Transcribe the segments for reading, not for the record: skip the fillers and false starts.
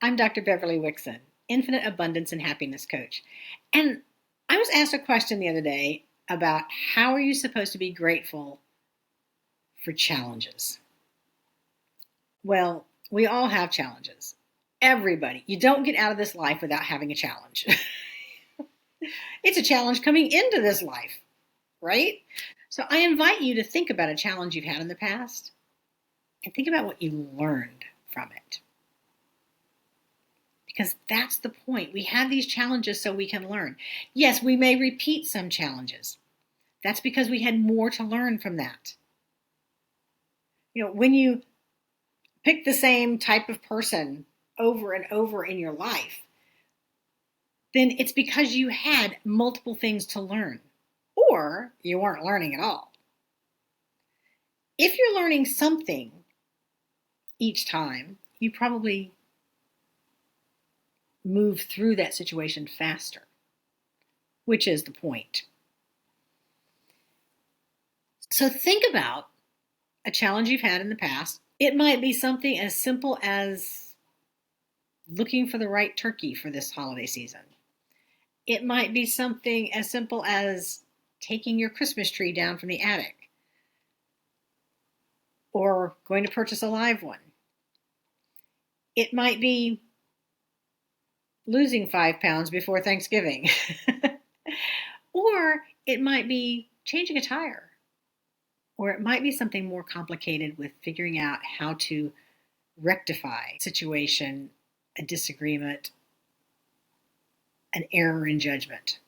I'm Dr. Beverly Wixon, Infinite Abundance and Happiness Coach. And I was asked a question the other day about how are you supposed to be grateful for challenges? Well, we all have challenges. Everybody. You don't get out of this life without having a challenge. It's a challenge coming into this life, right? So I invite you to think about a challenge you've had in the past and think about what you learned from it. Because that's the point. We have these challenges so we can learn. Yes, we may repeat some challenges. That's because we had more to learn from that. When you pick the same type of person over and over in your life, then it's because you had multiple things to learn, or you weren't learning at all. If you're learning something each time, you probably move through that situation faster, which is the point. So think about a challenge you've had in the past. It might be something as simple as looking for the right turkey for this holiday season. It might be something as simple as taking your Christmas tree down from the attic or going to purchase a live one. It might be losing 5 pounds before Thanksgiving. Or it might be changing a tire. Or it might be something more complicated with figuring out how to rectify a situation, a disagreement, an error in judgment.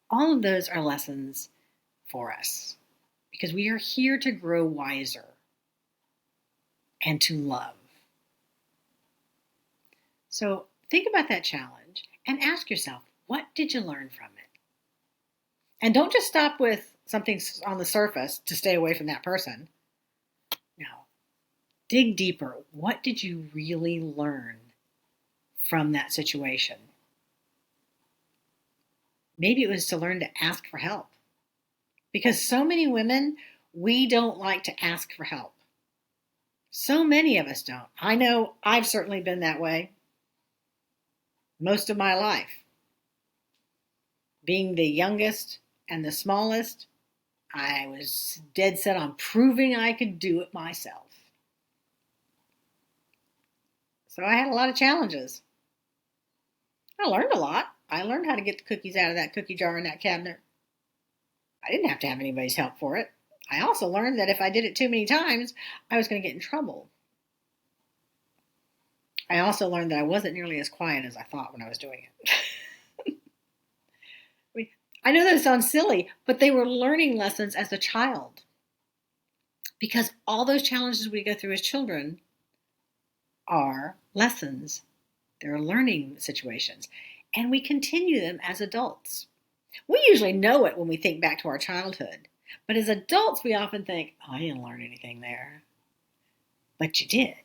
All of those are lessons for us because we are here to grow wiser and to love. So think about that challenge and ask yourself, what did you learn from it? And don't just stop with something on the surface to stay away from that person. No. Dig deeper. What did you really learn from that situation? Maybe it was to learn to ask for help. Because so many women, we don't like to ask for help. So many of us don't. I know I've certainly been that way most of my life. Being the youngest and the smallest, I was dead set on proving I could do it myself. So I had a lot of challenges. I learned a lot. I learned how to get the cookies out of that cookie jar in that cabinet. I didn't have to have anybody's help for it. I also learned that if I did it too many times, I was going to get in trouble. I also learned that I wasn't nearly as quiet as I thought when I was doing it. I know that sounds silly, but they were learning lessons as a child. Because all those challenges we go through as children are lessons. They're learning situations. And we continue them as adults. We usually know it when we think back to our childhood. But as adults, we often think, oh, I didn't learn anything there. But you did.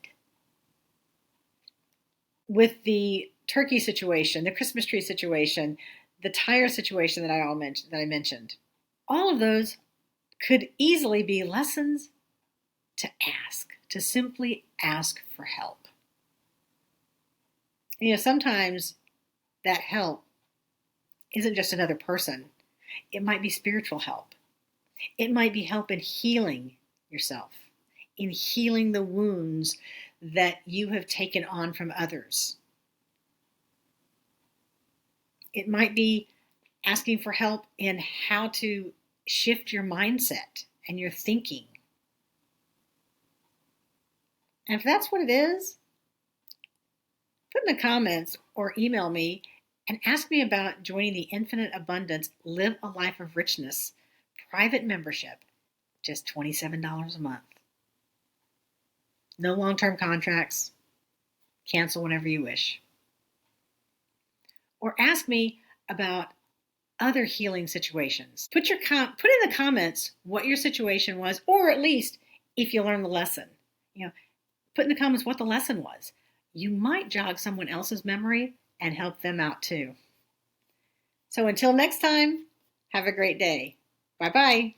With the turkey situation, the Christmas tree situation, the tire situation that I mentioned, all of those could easily be lessons to ask, to simply ask for help. Sometimes that help isn't just another person. It might be spiritual help. It might be help in healing yourself, in healing the wounds that you have taken on from others. It might be asking for help in how to shift your mindset and your thinking. And if that's what it is, put in the comments or email me and ask me about joining the Infinite Abundance Live a Life of Richness private membership, just $27 a month. No long-term contracts. Cancel whenever you wish. Or ask me about other healing situations. Put in the comments what your situation was, or at least if you learned the lesson. Put in the comments what the lesson was. You might jog someone else's memory and help them out too. So until next time, have a great day. Bye-bye.